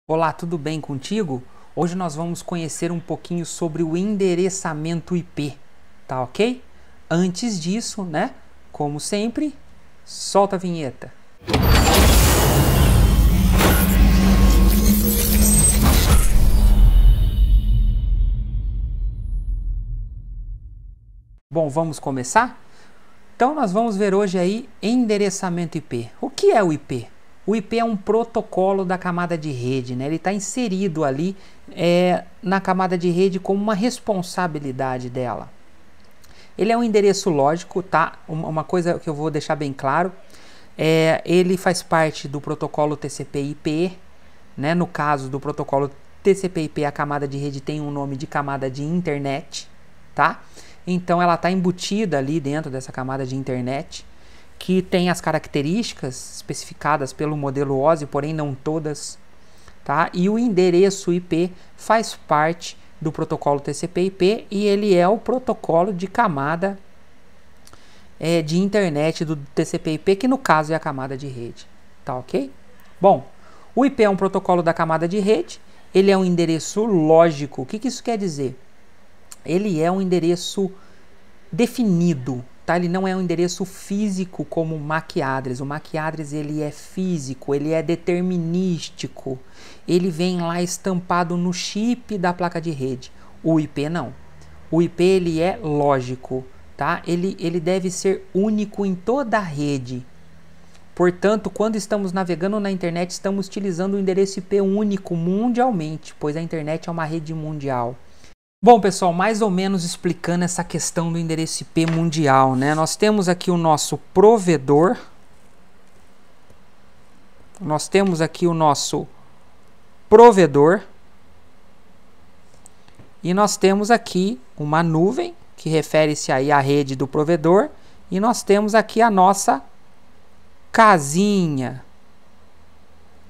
Olá, tudo bem contigo? Hoje nós vamos conhecer um pouquinho sobre o endereçamento IP, tá ok? Antes disso, né, como sempre, solta a vinheta. Bom, vamos começar? Então nós vamos ver hoje aí endereçamento IP. O que é o IP? O IP é um protocolo da camada de rede, né? Ele está inserido ali na camada de rede como uma responsabilidade dela. Ele é um endereço lógico, tá? Uma coisa que eu vou deixar bem claro, ele faz parte do protocolo TCP/IP, né? No caso do protocolo TCP/IP, a camada de rede tem um nome de camada de internet, tá? Então ela está embutida ali dentro dessa camada de internet, que tem as características especificadas pelo modelo OSI, porém não todas, tá? E o endereço IP faz parte do protocolo TCP/IP e ele é o protocolo de camada de internet do TCP/IP, que no caso é a camada de rede, tá ok? Bom, o IP é um protocolo da camada de rede, ele é um endereço lógico. O que isso quer dizer? Ele é um endereço definido, tá? Ele não é um endereço físico como o MAC address. O MAC address ele é físico, ele é determinístico. Ele vem lá estampado no chip da placa de rede. O IP não. O IP ele é lógico, tá? Ele deve ser único em toda a rede. Portanto, quando estamos navegando na internet, estamos utilizando o endereço IP único mundialmente, pois a internet é uma rede mundial. Bom, pessoal, mais ou menos explicando essa questão do endereço IP mundial, né? Nós temos aqui o nosso provedor. Nós temos aqui o nosso provedor. E nós temos aqui uma nuvem, que refere-se aí à rede do provedor. E nós temos aqui a nossa casinha,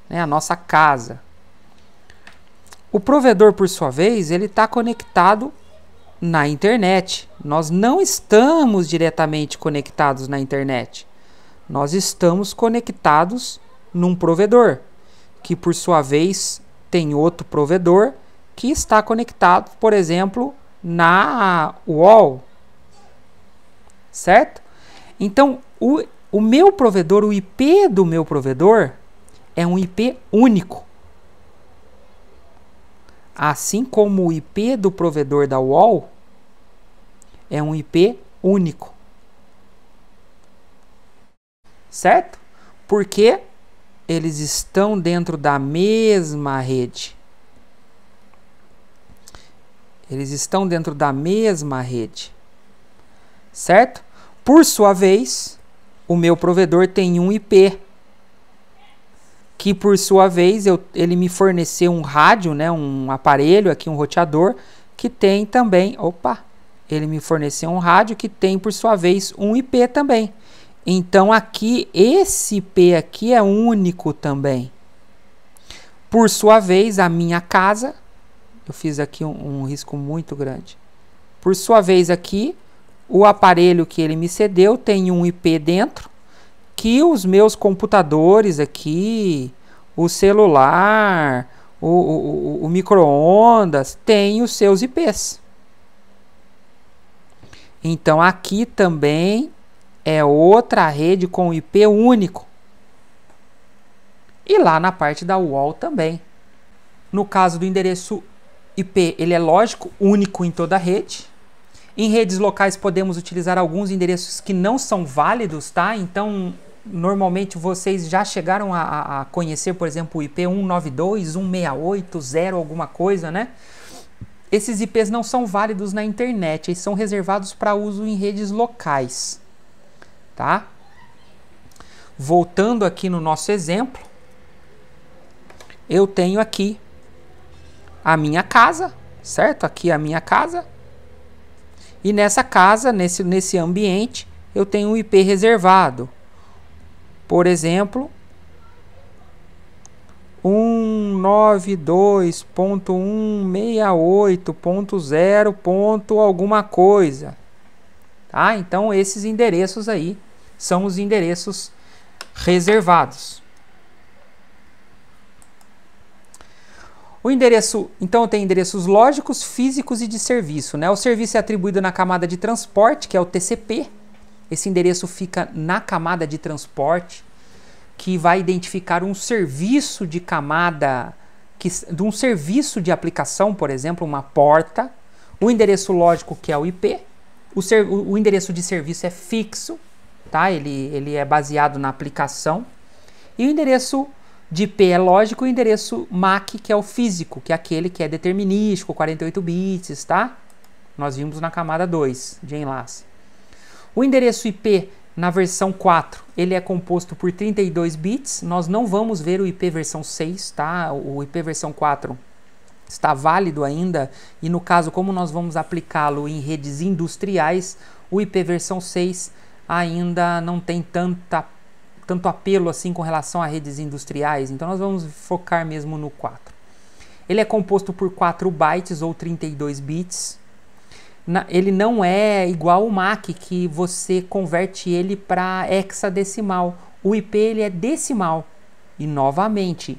né? A nossa casa. O provedor, por sua vez, ele está conectado na internet. Nós não estamos diretamente conectados na internet. Nós estamos conectados num provedor, que por sua vez tem outro provedor que está conectado, por exemplo, na UOL. Certo? Então, o meu provedor, o IP do meu provedor, é um IP único. Assim como o IP do provedor da UOL é um IP único. Certo? Porque eles estão dentro da mesma rede. Eles estão dentro da mesma rede. Certo? Por sua vez, o meu provedor tem um IP, que por sua vez ele me forneceu um rádio, né, um aparelho aqui, um roteador, que tem também, ele me forneceu um rádio que tem por sua vez um IP também. Então aqui, esse IP aqui é único também. Por sua vez, a minha casa, eu fiz aqui um risco muito grande. Por sua vez aqui, o aparelho que ele me cedeu tem um IP dentro, que os meus computadores aqui, o celular, o micro-ondas, têm os seus IPs. Então aqui também é outra rede com IP único. E lá na parte da UOL também. No caso do endereço IP, ele é lógico, único em toda a rede. Em redes locais podemos utilizar alguns endereços que não são válidos, tá? Então, normalmente vocês já chegaram a conhecer, por exemplo, o IP 192, 168, 0 alguma coisa, né? Esses IPs não são válidos na internet, eles são reservados para uso em redes locais, tá? Voltando aqui no nosso exemplo, eu tenho aqui a minha casa, certo? Aqui a minha casa. E nessa casa, nesse ambiente, eu tenho um IP reservado. Por exemplo, 192.168.0. alguma coisa. Tá? Então, esses endereços aí são os endereços reservados. O endereço, então, tem endereços lógicos, físicos e de serviço, né? O serviço é atribuído na camada de transporte, que é o TCP. Esse endereço fica na camada de transporte, que vai identificar um serviço de camada, de um serviço de aplicação, por exemplo, uma porta. O endereço lógico, que é o IP. O endereço de serviço é fixo, tá? Ele é baseado na aplicação. E o endereço de IP é lógico, o endereço MAC, que é o físico, que é aquele que é determinístico, 48 bits, tá? Nós vimos na camada 2 de enlace. O endereço IP na versão 4, ele é composto por 32 bits. Nós não vamos ver o IP versão 6, tá? O IP versão 4 está válido ainda, e no caso, como nós vamos aplicá-lo em redes industriais, o IP versão 6 ainda não tem tanto apelo assim com relação a redes industriais, então nós vamos focar mesmo no 4. Ele é composto por 4 bytes ou 32 bits. Ele não é igual o MAC, que você converte ele para hexadecimal. O IP ele é decimal. E novamente,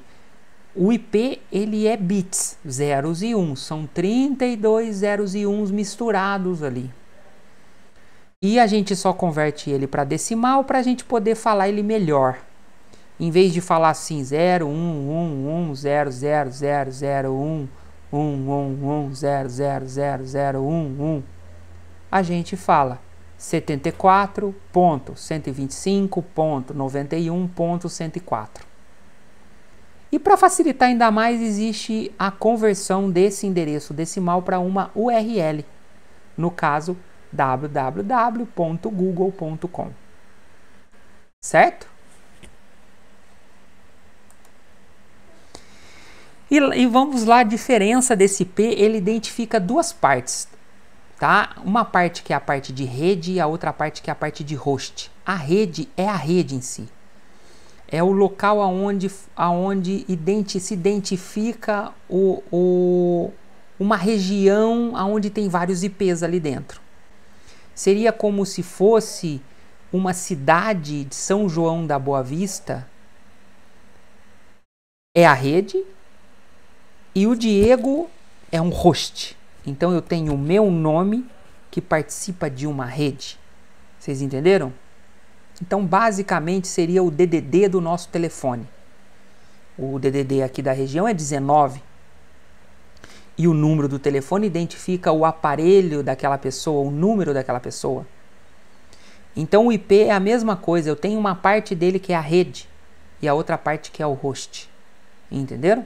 o IP ele é bits, zeros e uns. São 32 zeros e uns misturados ali. E a gente só converte ele para decimal para a gente poder falar ele melhor. Em vez de falar assim 0, 1, 1, 1, 0, 0, 0, 0, 1, 1, 1, 1, 0, 0, 0, 0, 1, 1, a gente fala 74.125.91.104. E para facilitar ainda mais, existe a conversão desse endereço decimal para uma URL. No caso, www.google.com. Certo? E vamos lá, a diferença desse IP, ele identifica duas partes, tá? Uma parte que é a parte de rede e a outra parte que é a parte de host. A rede é a rede em si. É o local aonde se identifica uma região onde tem vários IPs ali dentro. Seria como se fosse uma cidade de São João da Boa Vista, é a rede, e o Diego é um host. Então eu tenho o meu nome que participa de uma rede. Vocês entenderam? Então basicamente seria o DDD do nosso telefone. O DDD aqui da região é 19. E o número do telefone identifica o aparelho daquela pessoa, o número daquela pessoa. Então o IP é a mesma coisa, eu tenho uma parte dele que é a rede e a outra parte que é o host. Entenderam?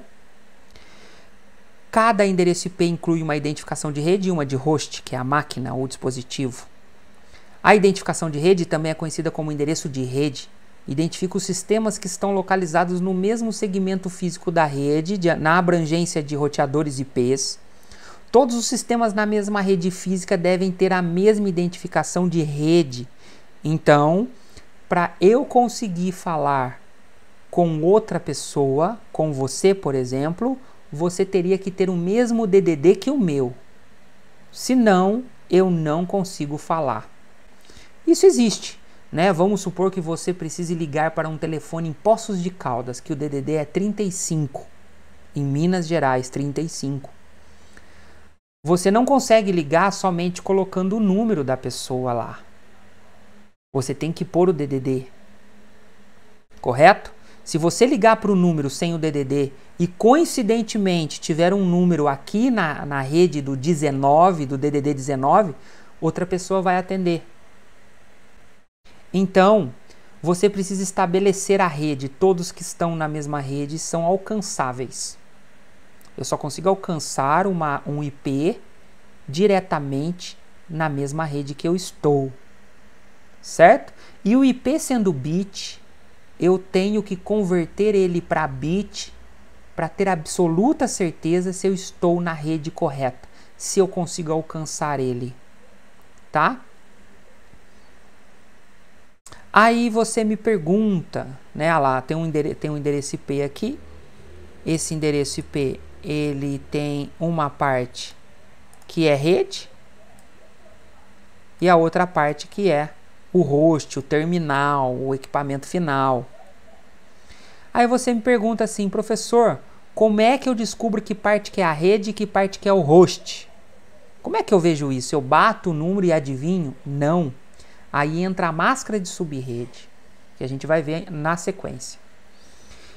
Cada endereço IP inclui uma identificação de rede e uma de host, que é a máquina ou dispositivo. A identificação de rede também é conhecida como endereço de rede. Identifica os sistemas que estão localizados no mesmo segmento físico da rede, na abrangência de roteadores IPs. Todos os sistemas na mesma rede física devem ter a mesma identificação de rede. Então, para eu conseguir falar com outra pessoa, com você, por exemplo, você teria que ter o mesmo DDD que o meu. Senão, eu não consigo falar. Isso existe. Né? Vamos supor que você precise ligar para um telefone em Poços de Caldas, que o DDD é 35, em Minas Gerais, 35. Você não consegue ligar somente colocando o número da pessoa lá. Você tem que pôr o DDD, correto? Se você ligar para o número sem o DDD e coincidentemente tiver um número aqui na rede do 19, do DDD 19, outra pessoa vai atender. Então, você precisa estabelecer a rede. Todos que estão na mesma rede são alcançáveis. Eu só consigo alcançar um IP diretamente na mesma rede que eu estou. Certo? E o IP sendo bit, eu tenho que converter ele para bit para ter absoluta certeza se eu estou na rede correta, se eu consigo alcançar ele. Tá? Aí você me pergunta, né? Ah lá, tem um endereço IP aqui. Esse endereço IP, ele tem uma parte que é rede e a outra parte que é o host, o terminal, o equipamento final. Aí você me pergunta assim, professor, Como é que eu descubro que parte que é a rede e que parte que é o host? Como é que eu vejo isso? Eu bato o número e adivinho? Não. Aí entra a máscara de subrede, que a gente vai ver na sequência.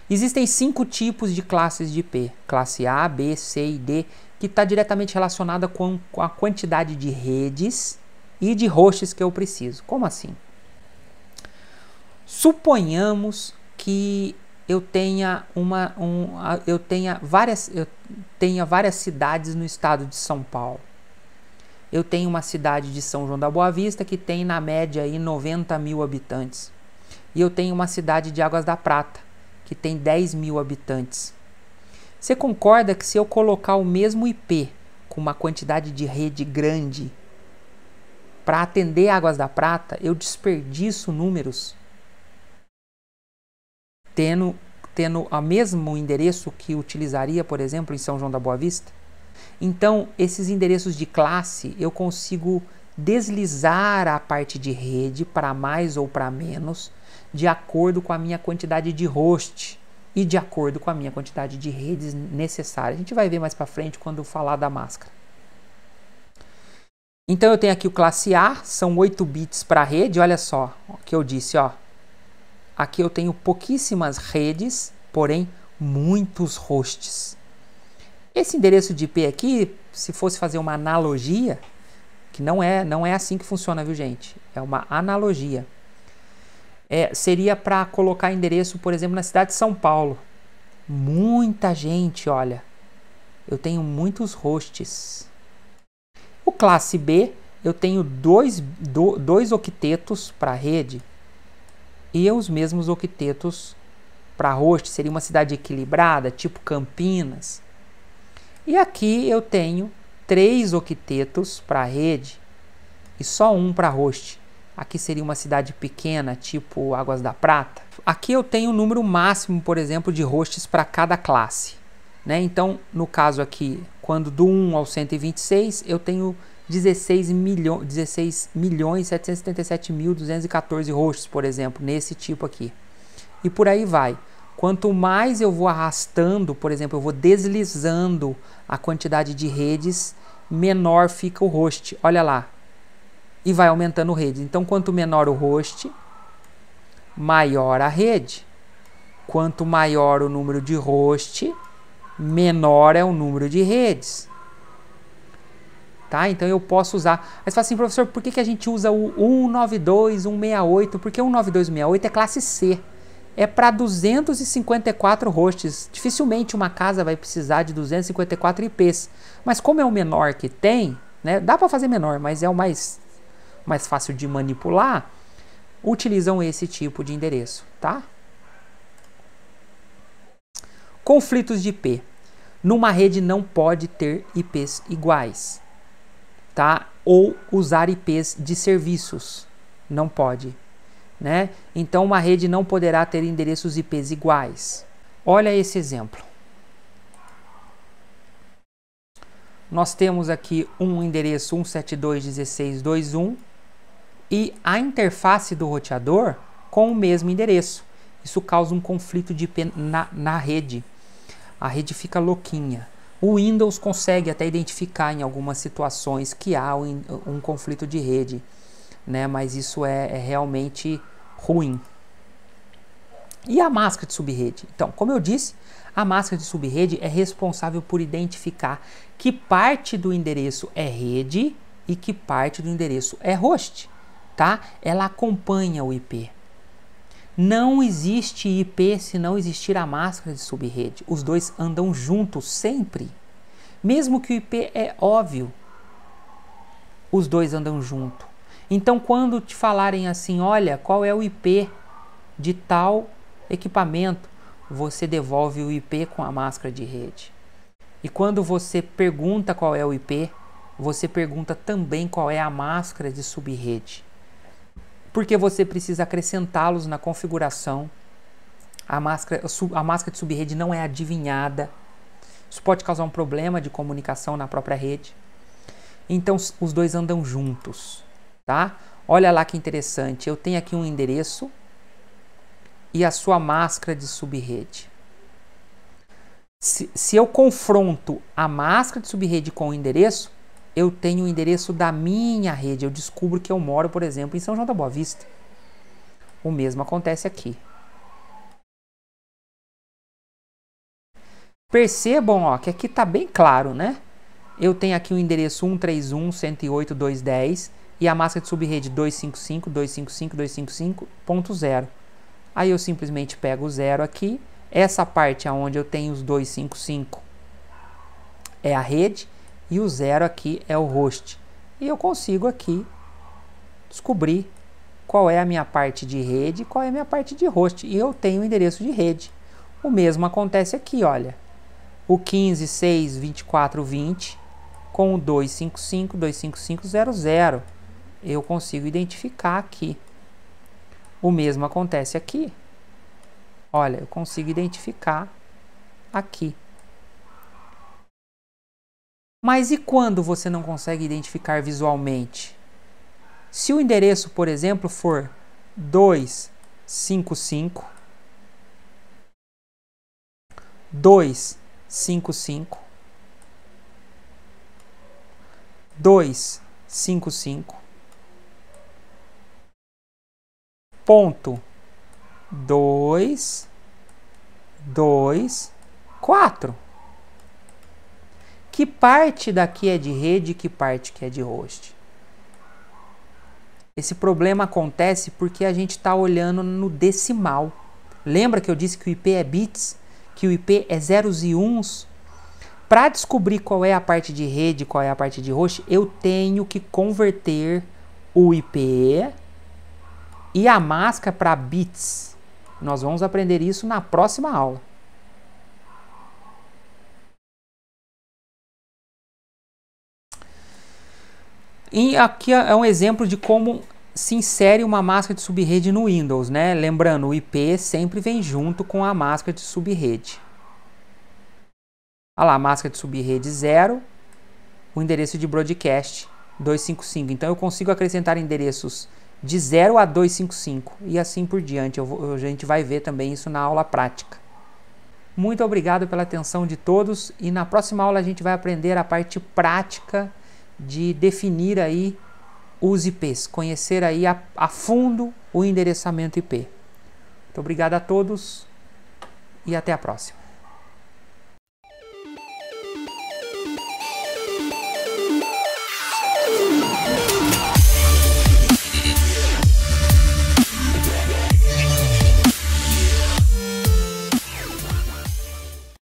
Existem 5 tipos de classes de IP. Classe A, B, C e D, que está diretamente relacionada com a quantidade de redes e de hosts que eu preciso. Como assim? Suponhamos que eu tenha várias cidades no estado de São Paulo. Eu tenho uma cidade de São João da Boa Vista que tem na média aí 90 mil habitantes. E eu tenho uma cidade de Águas da Prata que tem 10 mil habitantes. Você concorda que se eu colocar o mesmo IP com uma quantidade de rede grande para atender Águas da Prata, eu desperdiço números tendo o mesmo endereço que utilizaria, por exemplo, em São João da Boa Vista? Então, esses endereços de classe, eu consigo deslizar a parte de rede para mais ou para menos, de acordo com a minha quantidade de host e de acordo com a minha quantidade de redes necessárias. A gente vai ver mais para frente quando falar da máscara. Então, eu tenho aqui o classe A, são 8 bits para a rede, olha só o que eu disse, ó. Aqui eu tenho pouquíssimas redes, porém muitos hosts. Esse endereço de IP aqui, se fosse fazer uma analogia, que não é assim que funciona, viu, gente? É uma analogia. Seria para colocar endereço, por exemplo, na cidade de São Paulo. Muita gente, olha. Eu tenho muitos hosts. O classe B, eu tenho dois octetos para rede e os mesmos octetos para host. Seria uma cidade equilibrada, tipo Campinas. E aqui eu tenho 3 octetos para rede e só um para host. Aqui seria uma cidade pequena, tipo Águas da Prata. Aqui eu tenho o número máximo, por exemplo, de hosts para cada classe, né? Então, no caso aqui, quando do 1 ao 126, eu tenho 16.777.214 hosts, por exemplo, nesse tipo aqui. E por aí vai. Quanto mais eu vou arrastando, por exemplo, eu vou deslizando a quantidade de redes, menor fica o host. Olha lá. E vai aumentando redes. Então, quanto menor o host, maior a rede. Quanto maior o número de host, menor é o número de redes. Tá? Então eu posso usar. Mas fala assim, professor, por que a gente usa o 192, 168? Porque o 192 e 168 é classe C. É para 254 hosts. Dificilmente uma casa vai precisar de 254 IPs. Mas como é o menor que tem, né, dá para fazer menor, mas é o mais fácil de manipular, utilizam esse tipo de endereço, tá? Conflitos de IP. Numa rede não pode ter IPs iguais, tá? Ou usar IPs de serviços, não pode, né? Então uma rede não poderá ter endereços IPs iguais. Olha esse exemplo. Nós temos aqui um endereço 172.16.2.1 e a interface do roteador com o mesmo endereço. Isso causa um conflito de IP na rede. A rede fica louquinha. O Windows consegue até identificar em algumas situações que há um conflito de rede, né? Mas isso é realmente ruim. E a máscara de subrede? Então, como eu disse, a máscara de subrede é responsável por identificar que parte do endereço é rede e que parte do endereço é host, tá? Ela acompanha o IP. Não existe IP se não existir a máscara de subrede. Os dois andam juntos sempre. Mesmo que o IP é óbvio, os dois andam junto. Então, quando te falarem assim, olha, qual é o IP de tal equipamento, você devolve o IP com a máscara de rede. E quando você pergunta qual é o IP, você pergunta também qual é a máscara de subrede. Porque você precisa acrescentá-los na configuração. A máscara de subrede não é adivinhada. Isso pode causar um problema de comunicação na própria rede. Então, os dois andam juntos, tá? Olha lá que interessante. Eu tenho aqui um endereço e a sua máscara de subrede. Se eu confronto a máscara de subrede com o endereço, eu tenho o endereço da minha rede. Eu descubro que eu moro, por exemplo, em São João da Boa Vista. O mesmo acontece aqui. Percebam, ó, que aqui está bem claro, né? Eu tenho aqui o endereço 131.108.210 e a máscara de subrede 255.255.255.0. Aí eu simplesmente pego o 0 aqui. Essa parte onde eu tenho os 255 é a rede e o 0 aqui é o host. E eu consigo aqui descobrir qual é a minha parte de rede e qual é a minha parte de host. E eu tenho o endereço de rede. O mesmo acontece aqui, olha. O 15.6.24.20 com o 255.255.00. Eu consigo identificar aqui. O mesmo acontece aqui. Olha, eu consigo identificar aqui. Mas e quando você não consegue identificar visualmente? Se o endereço, por exemplo, for 255, 255, 255, ponto 2, 2, 4. Que parte daqui é de rede e que parte que é de host? Esse problema acontece porque a gente está olhando no decimal. Lembra que eu disse que o IP é bits? Que o IP é zeros e uns? Para descobrir qual é a parte de rede e qual é a parte de host, eu tenho que converter o IP e a máscara para bits. Nós vamos aprender isso na próxima aula. E aqui é um exemplo de como se insere uma máscara de subrede no Windows, né? Lembrando, o IP sempre vem junto com a máscara de subrede. Olha lá, a máscara de subrede 0, o endereço de broadcast 255. Então eu consigo acrescentar endereços de 0 a 255 e assim por diante. A gente vai ver também isso na aula prática. Muito obrigado pela atenção de todos e na próxima aula a gente vai aprender a parte prática de definir aí os IPs, conhecer aí a fundo o endereçamento IP. Muito obrigado a todos e até a próxima.